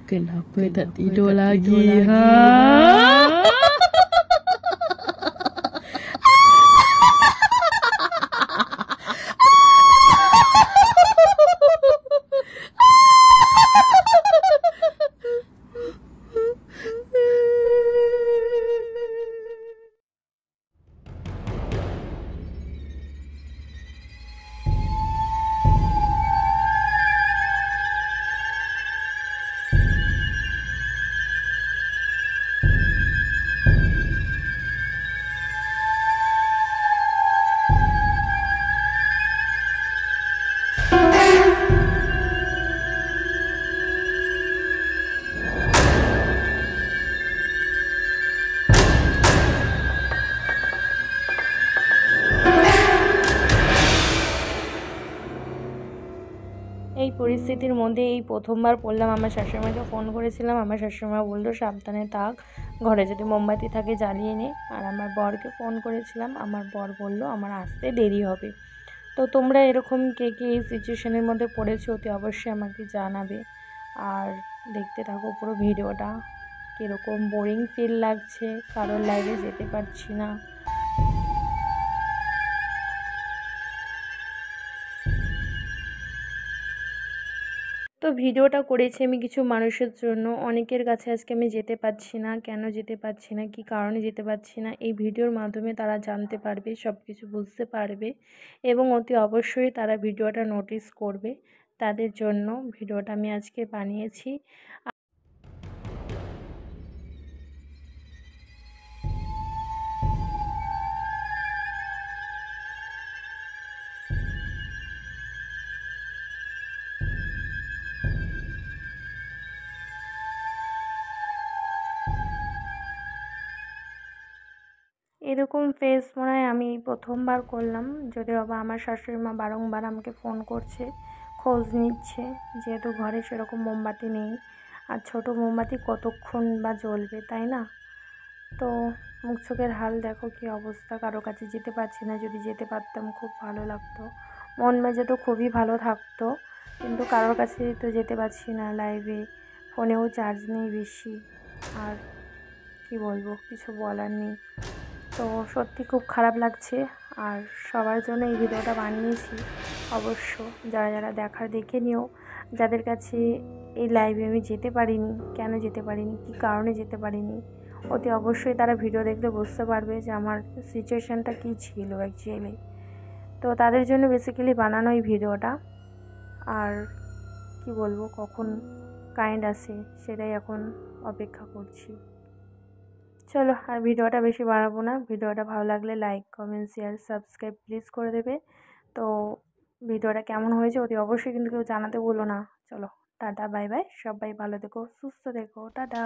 Kenapa tak tidur lagi, ha? এই পরিস্থিতির মধ্যে এই প্রথমবার পড়লাম। আমার শাশুড়িমাকে ফোন করেছিলাম, আমার শাশুড়িমা বললো সাবধানে থাক, ঘরে যদি মোমবাতি থাকে জ্বালিয়ে নে। আর আমার বরকে ফোন করেছিলাম, আমার বর বলল আমার আসতে দেরি হবে। তো তোমরা এরকম কে কে এই সিচুয়েশনের মধ্যে পড়েছো অতি অবশ্যই আমাকে জানাবে। আর দেখতে থাকো পুরো ভিডিওটা। কীরকম বোরিং ফিল লাগছে, কারোর লাইভে যেতে পারছি না। তো ভিডিওটা করেছি আমি কিছু মানুষের জন্য। অনেকের কাছে আজকে আমি যেতে পারছি না, কেন যেতে পারছি না, কী কারণে যেতে পারছি না, এই ভিডিওর মাধ্যমে তারা জানতে পারবে, সব কিছু বুঝতে পারবে এবং অতি অবশ্যই তারা ভিডিওটা নোটিস করবে। তাদের জন্য ভিডিওটা আমি আজকে বানিয়েছি। এরকম ফেস মনে হয় আমি প্রথমবার করলাম, যদিও বা আমার শাশুড়ি মা বারংবার আমাকে ফোন করছে, খোঁজ নিচ্ছে, যেহেতু ঘরে সেরকম মোমবাতি নেই। আর ছোটো মোমবাতি কতক্ষণ বা জ্বলবে, তাই না? তো মুখ চোখের হাল দেখো কী অবস্থা, কারো কাছে যেতে পারছি না। যদি যেতে পারতাম খুব ভালো লাগতো, মন মেজে তো খুবই ভালো থাকতো, কিন্তু কারোর কাছে তো যেতে পারছি না লাইভে। ফোনেও চার্জ নেই বেশি, আর কি বলবো, কিছু বলার নেই। তো সত্যি খুব খারাপ লাগছে, আর সবার জন্য এই ভিডিওটা বানিয়েছি। অবশ্য যারা যারা দেখার দেখে নিও, যাদের কাছে এই লাইভে আমি যেতে পারিনি, কেন যেতে পারিনি, কী কারণে যেতে পারিনি, অতি অবশ্যই তারা ভিডিও দেখলে বুঝতে পারবে যে আমার সিচুয়েশানটা কী ছিল অ্যাকচুয়ালি। তো তাদের জন্য বেসিক্যালি বানানো এই ভিডিওটা। আর কি বলবো, কখন কারেন্ট আসে সেটাই এখন অপেক্ষা করছি। চলো, আর ভিডিওটা বেশি বাড়াবো না। ভিডিওটা ভালো লাগলে like, comment, share, subscribe please করে দেবে। তো ভিডিওটা কেমন হয়েছে অতি অবশ্যই কিন্তু কেউ জানাতে ভুলো না। চলো, টাটা, বাই বাই, সবাই ভালো থেকো, সুস্থ থেকো, টাটা।